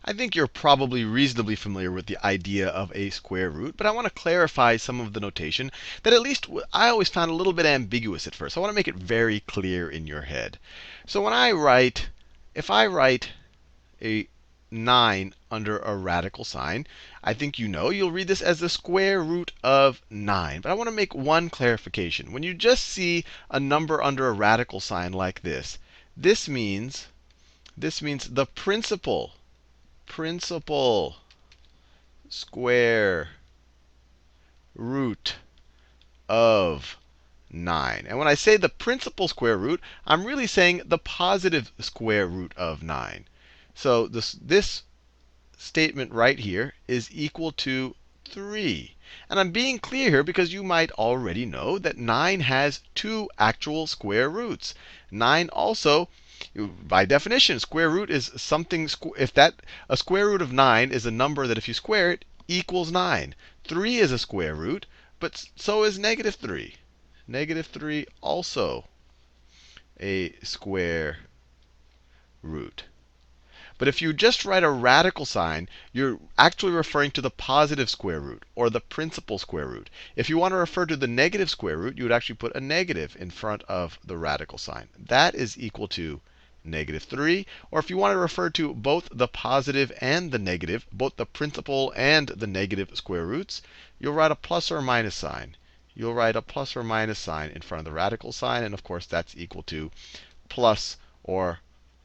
I think you're probably reasonably familiar with the idea of a square root, but I want to clarify some of the notation that at least I always found a little bit ambiguous at first. I want to make it very clear in your head. So when I write, if I write a 9 under a radical sign, I think you know you'll read this as the square root of 9. But I want to make one clarification. When you just see a number under a radical sign like this means the principal square root of 9. And when I say the principal square root, I'm really saying the positive square root of 9. So this statement right here is equal to 3. And I'm being clear here because you might already know that 9 has two actual square roots. 9 also, by definition, square root is something, if that, a square root of 9 is a number that if you square it equals 9. 3 is a square root, but so is negative 3. Negative 3 also a square root. But if you just write a radical sign, you're actually referring to the positive square root or the principal square root. If you want to refer to the negative square root, you would actually put a negative in front of the radical sign. That is equal to negative 3. Or if you want to refer to both the positive and the negative, both the principal and the negative square roots, you'll write a plus or minus sign. You'll write a plus or minus sign in front of the radical sign. And of course, that's equal to plus or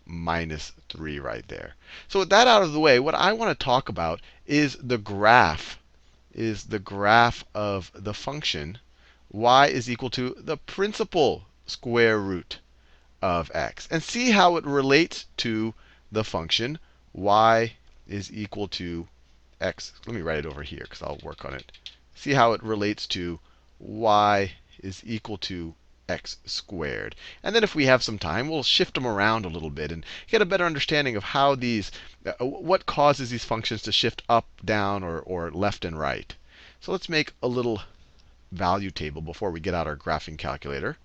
minus 3 right there. So with that out of the way, what I want to talk about is the graph of the function y is equal to the principal square root of x. And see how it relates to the function y is equal to x. Let me write it over here because I'll work on it. See how it relates to y is equal to x squared. And then if we have some time, we'll shift them around a little bit and get a better understanding of how these, what causes these functions to shift up, down, or left and right. So let's make a little value table before we get out our graphing calculator.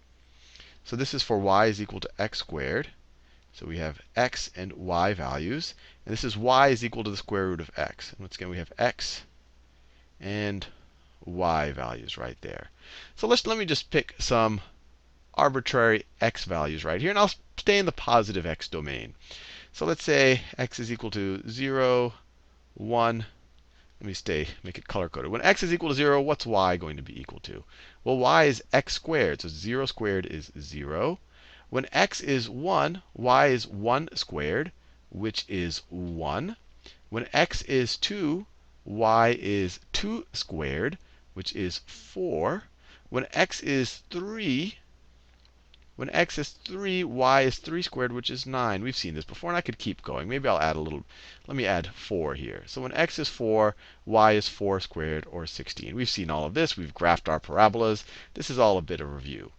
So this is for y is equal to x squared. So we have x and y values. And this is y is equal to the square root of x. And once again, we have x and y values right there. So let me just pick some arbitrary x values right here. And I'll stay in the positive x domain. So let's say x is equal to 0, 1. Let me make it color coded. When x is equal to 0, what's y going to be equal to? Well, y is x squared. So 0 squared is 0. When x is 1, y is 1 squared, which is 1. When x is 2, y is 2 squared, which is 4. When x is 3, y is 3 squared, which is 9. We've seen this before, and I could keep going. Maybe I'll add a little. Let me add 4 here. So when x is 4, y is 4 squared, or 16. We've seen all of this. We've graphed our parabolas. This is all a bit of review.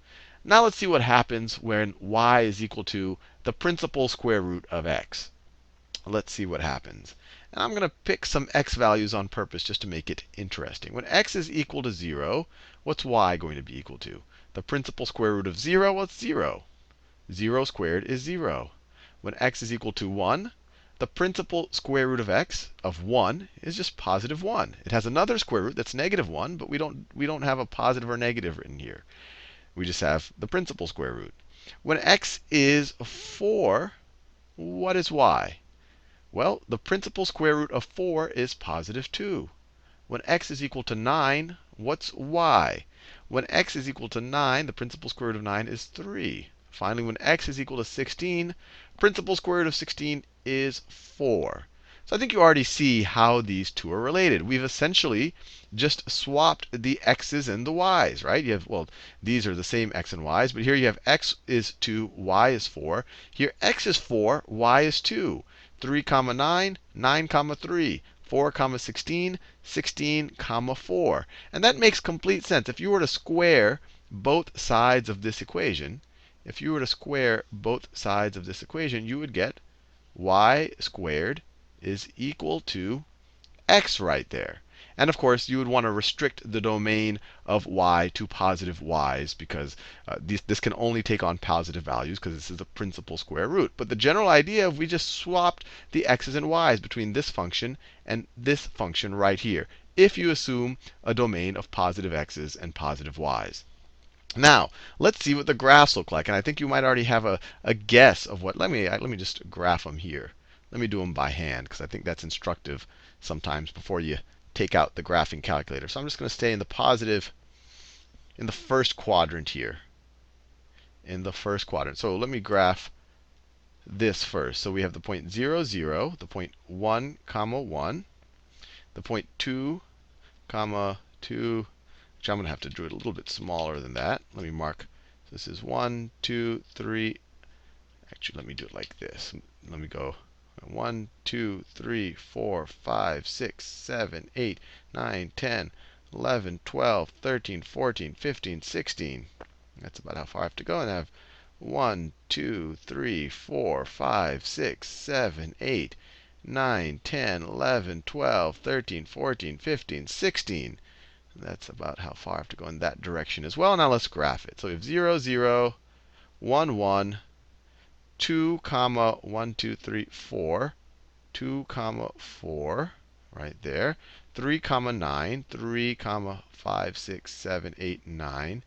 Now let's see what happens when y is equal to the principal square root of x. Let's see what happens. And I'm going to pick some x values on purpose just to make it interesting. When x is equal to 0, what's y going to be equal to? The principal square root of 0, what's 0? 0 squared is 0. When x is equal to 1, the principal square root of x of 1 is just positive 1. It has another square root that's negative 1, but we don't have a positive or negative written here. We just have the principal square root. When x is 4, what is y? Well, the principal square root of 4 is positive 2. When x is equal to 9, what's y? When x is equal to 9, the principal square root of 9 is 3. Finally, when x is equal to 16, principal square root of 16 is 4. So I think you already see how these two are related. We've essentially just swapped the x's and the y's, right? You have, well, these are the same x and y's, but here you have x is 2, y is 4. Here x is 4, y is 2. 3 comma 9, 9 comma 3. 4 comma 16, 16 comma 4. And that makes complete sense. If you were to square both sides of this equation, you would get y squared is equal to x right there. And of course, you would want to restrict the domain of y to positive y's, because this can only take on positive values, because this is the principal square root. But the general idea of we just swapped the x's and y's between this function and this function right here, if you assume a domain of positive x's and positive y's. Now, let's see what the graphs look like. And I think you might already have a guess of what. Let me just graph them here. Let me do them by hand, because I think that's instructive sometimes before you take out the graphing calculator. So I'm just going to stay in the positive, in the first quadrant here. In the first quadrant. So let me graph this first. So we have the point 0, 0, the point 1, comma 1, the point 2, comma 2. Actually, I'm going to have to do it a little bit smaller than that. Let me mark. So this is 1, 2, 3. Actually, let me do it like this. Let me go 1, 2, 3, 4, 5, 6, 7, 8, 9, 10, 11, 12, 13, 14, 15, 16. That's about how far I have to go. And I have 1, 2, 3, 4, 5, 6, 7, 8, 9, 10, 11, 12, 13, 14, 15, 16. That's about how far I have to go in that direction as well. Now let's graph it. So we have 0, 0, 1, 1, 2, comma 1, 2, 3, 4, 2, comma 4, right there. 3, comma 9, 3, comma 5, 6, 7, 8, 9.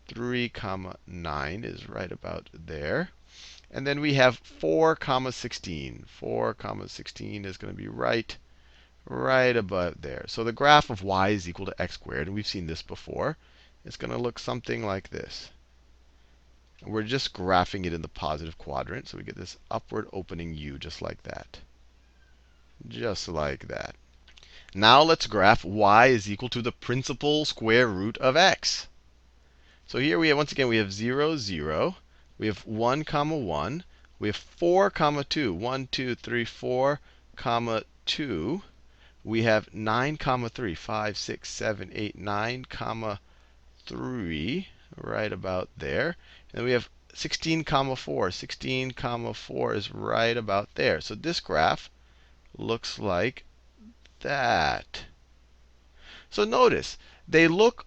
3, comma 9 is right about there. And then we have 4, comma 16. 4, comma 16 is going to be right about there. So the graph of y is equal to x squared, and we've seen this before. It's going to look something like this. We're just graphing it in the positive quadrant, so we get this upward opening u just like that. Just like that. Now let's graph y is equal to the principal square root of x. So here we have, once again, we have 0, 0. We have 1, comma 1. We have 4, comma 2. 1, 2, 3, 4, comma 2. We have 9, comma 3, 5, 6, 7, 8, 9, comma 3, right about there. And we have 16, comma 4. 16, comma 4 is right about there. So this graph looks like that. So notice, they look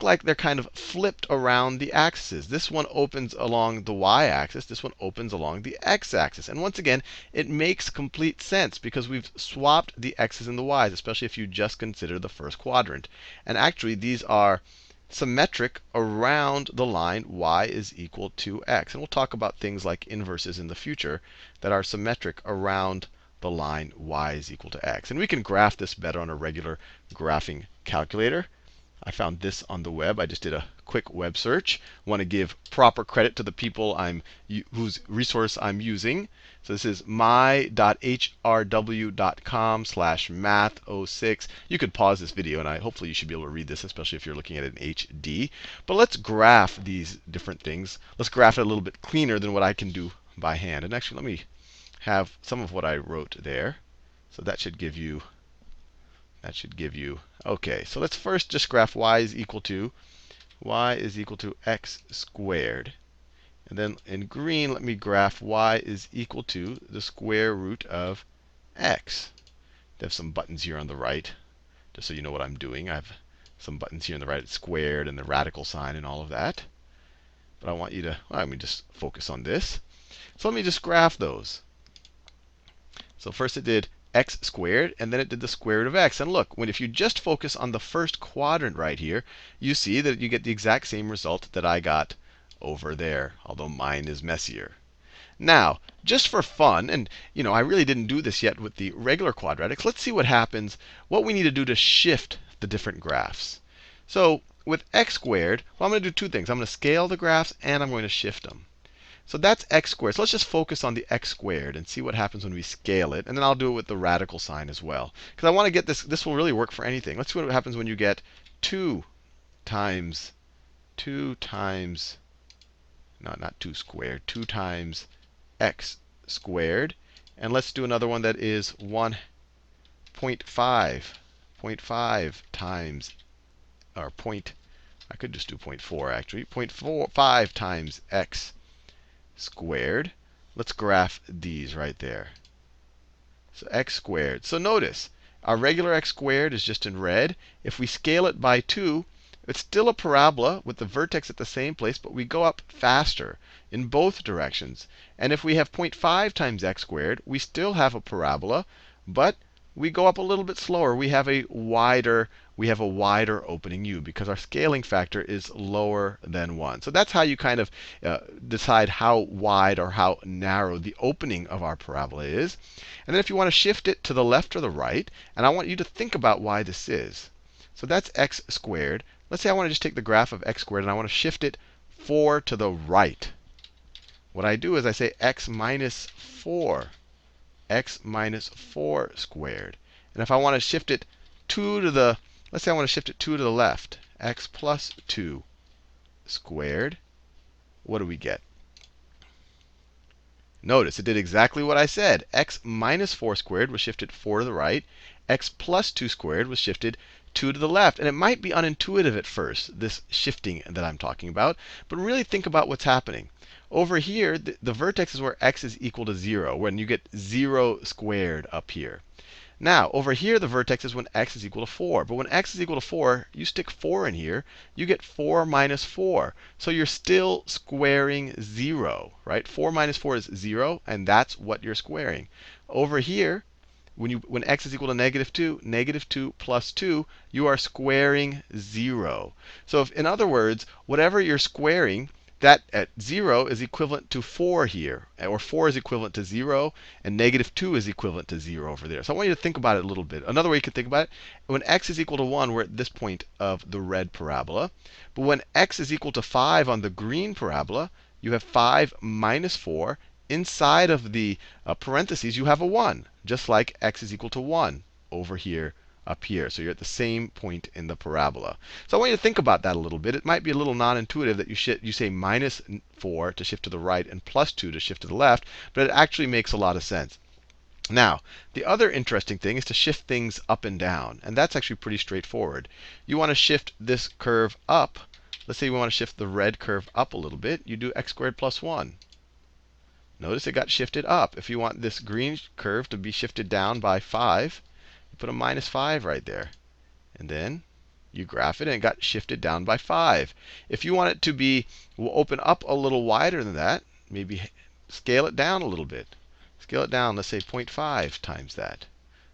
like they're kind of flipped around the axes. This one opens along the y-axis. This one opens along the x-axis. And once again, it makes complete sense because we've swapped the x's and the y's, especially if you just consider the first quadrant. And actually, these are symmetric around the line y is equal to x. And we'll talk about things like inverses in the future that are symmetric around the line y is equal to x. And we can graph this better on a regular graphing calculator. I found this on the web. I just did a quick web search. Want to give proper credit to the people whose resource I'm using. So this is my.hrw.com/math06. You could pause this video, and hopefully you should be able to read this, especially if you're looking at it in HD. But let's graph these different things. Let's graph it a little bit cleaner than what I can do by hand. And actually, let me have some of what I wrote there. So that should give you, OK. So let's first just graph y is equal to x squared. And then in green, let me graph y is equal to the square root of x. I have some buttons here on the right, just so you know what I'm doing. I have some buttons here on the right, squared and the radical sign and all of that. But I want you to, let me just focus on this. So let me just graph those. So first it did x squared, and then it did the square root of x. And look, if you just focus on the first quadrant right here, you see that you get the exact same result that I got over there, although mine is messier. Now, just for fun, and I really didn't do this yet with the regular quadratics, let's see what happens, what we need to do to shift the different graphs. So with x squared, well, I'm going to do two things. I'm going to scale the graphs, and I'm going to shift them. So that's x squared. So let's just focus on the x squared and see what happens when we scale it. And then I'll do it with the radical sign as well. Because I want to get this. This will really work for anything. Let's see what happens when you get 2 times, no, not 2 squared, 2 times x squared. And let's do another one that is 0.5 times, or I could just do 0.4 actually, 0.45 times x squared. Let's graph these right there. So x squared. So notice, Our regular x squared is just in red. If we scale it by 2, it's still a parabola with the vertex at the same place, but we go up faster in both directions. And if we have 0.5 times x squared, we still have a parabola, but we go up a little bit slower. We have a wider opening u because our scaling factor is lower than 1. So that's how you kind of decide how wide or how narrow the opening of our parabola is. And then if you want to shift it to the left or the right, and I want you to think about why this is. So that's x squared. Let's say I want to just take the graph of x squared and I want to shift it 4 to the right. What I do is I say x minus 4 squared. And if I want to shift it 2 to the, let's say I want to shift it 2 to the left, x plus 2 squared, what do we get? Notice it did exactly what I said. X minus 4 squared was shifted 4 to the right. X plus 2 squared was shifted 2 to the left. And it might be unintuitive at first, this shifting that I'm talking about. But really think about what's happening. Over here, the vertex is where x is equal to 0, when you get 0 squared up here. Now, over here, the vertex is when x is equal to 4. But when x is equal to 4, you stick 4 in here, you get 4 minus 4. So you're still squaring 0, right? 4 minus 4 is 0, and that's what you're squaring. Over here, when x is equal to negative 2 plus 2, you are squaring 0. So if, in other words, whatever you're squaring, that at 0 is equivalent to 4 here. Or 4 is equivalent to 0, and negative 2 is equivalent to 0 over there. So I want you to think about it a little bit. Another way you could think about it, when x is equal to 1, we're at this point of the red parabola. But when x is equal to 5 on the green parabola, you have 5 minus 4. Inside of the parentheses, you have a 1, just like x is equal to 1 over here, up here. So you're at the same point in the parabola. So I want you to think about that a little bit. It might be a little non-intuitive that you say minus 4 to shift to the right and plus 2 to shift to the left, but it actually makes a lot of sense. Now, the other interesting thing is to shift things up and down. And that's actually pretty straightforward. You want to shift this curve up. Let's say we want to shift the red curve up a little bit. You do x squared plus 1. Notice it got shifted up. If you want this green curve to be shifted down by 5, you put a minus 5 right there. And then you graph it, and it got shifted down by 5. If you want it to be, we'll open up a little wider than that, maybe scale it down a little bit. Scale it down, let's say 0.5 times that.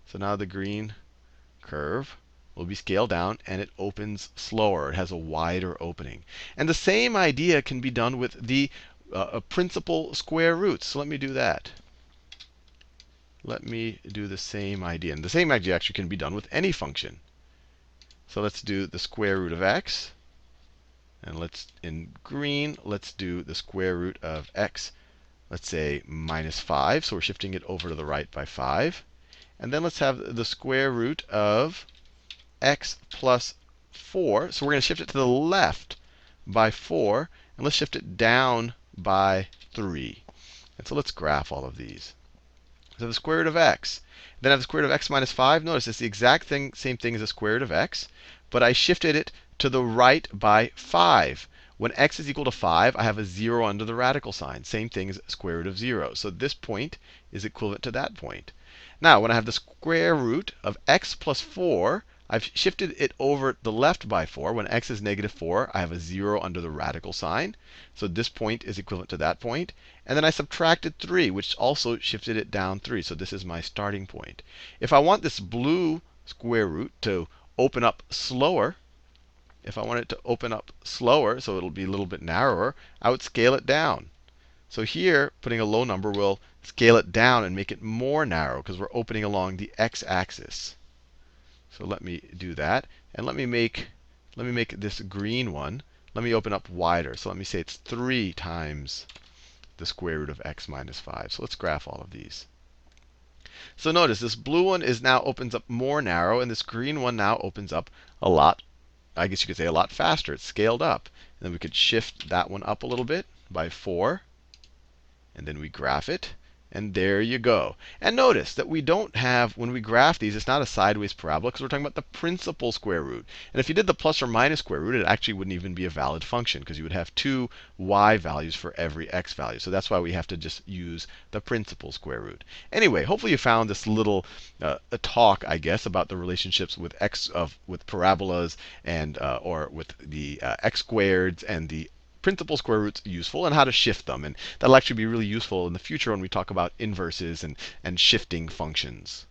So now the green curve will be scaled down, and it opens slower. It has a wider opening. And the same idea can be done with the principal square roots. So let me do that. Let me do the same idea. And the same idea actually can be done with any function. So let's do the square root of x. And in green, let's do the square root of x. Let's say minus 5. So we're shifting it over to the right by 5. And then let's have the square root of x plus 4. So we're going to shift it to the left by 4. And let's shift it down by 3. And so let's graph all of these. So the square root of x. Then I have the square root of x minus 5. Notice it's the exact same thing as the square root of x. But I shifted it to the right by 5. When x is equal to 5, I have a 0 under the radical sign. Same thing as square root of 0. So this point is equivalent to that point. Now, when I have the square root of x plus 4, I've shifted it over the left by 4. When x is negative 4, I have a 0 under the radical sign. So this point is equivalent to that point. And then I subtracted 3, which also shifted it down 3. So this is my starting point. If I want this blue square root to open up slower, so it'll be a little bit narrower, I would scale it down. So here, putting a low number will scale it down and make it more narrow because we're opening along the x-axis. So let me do that. And let me make this green one, let me open up wider. So let me say it's 3 times the square root of x minus 5. So let's graph all of these. So notice this blue one now opens up more narrow, and this green one now opens up a lot, I guess you could say a lot faster. It's scaled up. And then we could shift that one up a little bit by 4. And then we graph it. And there you go. And notice that we don't have, when we graph these, it's not a sideways parabola because we're talking about the principal square root. And if you did the plus or minus square root, it actually wouldn't even be a valid function because you would have two y values for every x value. So that's why we have to just use the principal square root. Anyway, hopefully you found this little a talk, I guess, about the relationships with with parabolas and or with the x squareds and the principal square roots useful, and how to shift them. And that'll actually be really useful in the future when we talk about inverses and shifting functions.